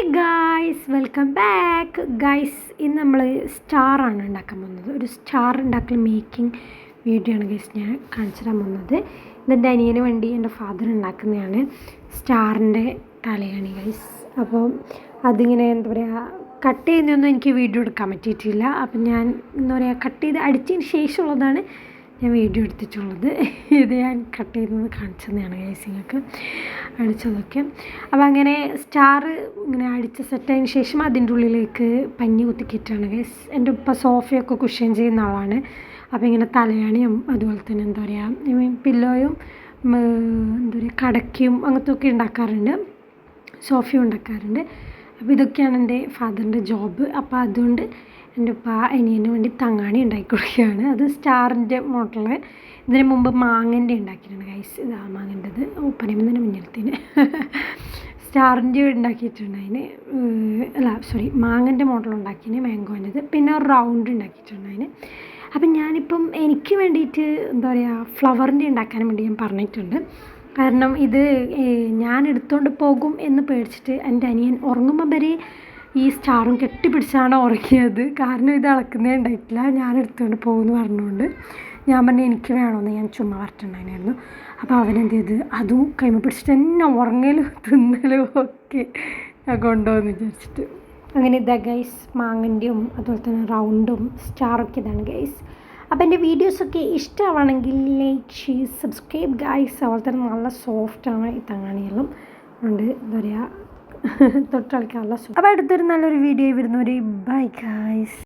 Guys, welcome back guys. ഇന്ന് നമ്മൾ സ്റ്റാറാണ് ഉണ്ടാക്കാൻ പോകുന്നത്. ഒരു സ്റ്റാർ ഉണ്ടാക്കൽ മേക്കിംഗ് വീഡിയോ ആണ് ഗൈസ് ഞാൻ കാണിച്ചു തരാൻ പോകുന്നത്. ഇതെൻ്റെ അനിയന് വേണ്ടി എൻ്റെ ഫാദർ ഉണ്ടാക്കുന്നതാണ്. സ്റ്റാറിൻ്റെ തലയാണ് ഗൈസ്. അപ്പോൾ അതിങ്ങനെ എന്താ പറയുക, കട്ട് ചെയ്യുന്നതൊന്നും എനിക്ക് വീഡിയോ എടുക്കാൻ പറ്റിയിട്ടില്ല. അപ്പം ഞാൻ എന്താ പറയുക, കട്ട് ചെയ്ത് അടിച്ചതിന് ശേഷമുള്ളതാണ് ഞാൻ വീഡിയോ എടുത്തിട്ടുള്ളത്. ഇത് ഞാൻ കട്ട് ചെയ്യുന്നത് കാണിച്ചതാണ് ഗൈസ് നിങ്ങൾക്ക് അടിച്ചതൊക്കെ. അപ്പോൾ അങ്ങനെ സ്റ്റാർ ഇങ്ങനെ അടിച്ച് സെറ്റായതിന് ശേഷം അതിൻ്റെ ഉള്ളിലേക്ക് പഞ്ഞി കുത്തിക്കിട്ടാണ് ഗൈസ്. എൻ്റെ ഉപ്പ സോഫയൊക്കെ കുഷൻ ചെയ്യുന്ന ആളാണ്. അപ്പോൾ ഇങ്ങനെ തലയാണിയും അതുപോലെ തന്നെ എന്താ പറയുക പില്ലോയും എന്താ പറയുക കടക്കയും അങ്ങനത്തെ ഒക്കെ ഉണ്ടാക്കാറുണ്ട്, സോഫയും ഉണ്ടാക്കാറുണ്ട്. അപ്പോൾ ഇതൊക്കെയാണ് എൻ്റെ ഫാദറിൻ്റെ ജോബ്. അപ്പോൾ അതുകൊണ്ട് എൻ്റെ ഉപ്പ അനിയന് വേണ്ടി തങ്ങാണി ഉണ്ടാക്കി കൊടുക്കുകയാണ്. അത് സ്റ്റാറിൻ്റെ മോഡല്. ഇതിന് മുമ്പ് മാങ്ങൻ്റെ ഉണ്ടാക്കിയിട്ടുണ്ട് ഗൈസ്. ഇതാ മാങ്ങൻ്റെത് ഉപ്പനയും തന്നെ മുന്നിലത്തിന് സ്റ്റാറിൻ്റെ ഉണ്ടാക്കിയിട്ടുണ്ട്. അതിന് മാങ്ങൻ്റെ മോഡൽ ഉണ്ടാക്കിയതിന് മാംഗോൻ്റെത്. പിന്നെ ഒരു റൗണ്ട് ഉണ്ടാക്കിയിട്ടുണ്ട് അതിന്. അപ്പം ഞാനിപ്പം എനിക്ക് വേണ്ടിയിട്ട് എന്താ പറയുക ഫ്ലവറിൻ്റെ ഉണ്ടാക്കാൻ വേണ്ടി ഞാൻ പറഞ്ഞിട്ടുണ്ട്. കാരണം ഇത് ഞാൻ എടുത്തുകൊണ്ട് പോകും എന്ന് പേടിച്ചിട്ട് എൻ്റെ അനിയൻ ഉറങ്ങുമ്പോൾ വരെ ഈ സ്റ്റാറും കെട്ടിപ്പിടിച്ചാണ് ഉറങ്ങിയത്. കാരണം ഇത് ഇളക്കുന്നേ ഉണ്ടായിട്ടില്ല, ഞാൻ എടുത്തുകൊണ്ട് പോകുമെന്ന് പറഞ്ഞുകൊണ്ട്. ഞാൻ പറഞ്ഞു എനിക്ക് വേണമെന്ന് ഞാൻ ചുമ്മാ പറഞ്ഞിട്ടുണ്ടായിരുന്നു. അപ്പോൾ അവനെന്ത് ചെയ്ത് അതും കൈമ പിടിച്ചിട്ട് എന്നെ ഉറങ്ങലും തിന്നലും ഒക്കെ ഞാൻ കൊണ്ടുപോകുമെന്ന് വിചാരിച്ചിട്ട്. അങ്ങനെ ഇതാ ഗൈസ്, മാങ്ങൻ്റെയും അതുപോലെ തന്നെ റൗണ്ടും സ്റ്റാറൊക്കെ ഇതാണ് ഗൈസ്. അപ്പോൾ എൻ്റെ വീഡിയോസൊക്കെ ഇഷ്ടമാണെങ്കിൽ ലൈക്ക് ചെയ്ത് സബ്സ്ക്രൈബ് ഗൈസ്. അതുപോലെ തന്നെ നല്ല സോഫ്റ്റാണ് ഈ തങ്ങാണിയെല്ലാം ഉണ്ട്, എന്താ പറയുക തൊട്ട് കളിക്കാനുള്ള. അപ്പോൾ അടുത്തൊരു നല്ലൊരു വീഡിയോ വരുന്നവരെ ബൈ ഗൈസ്.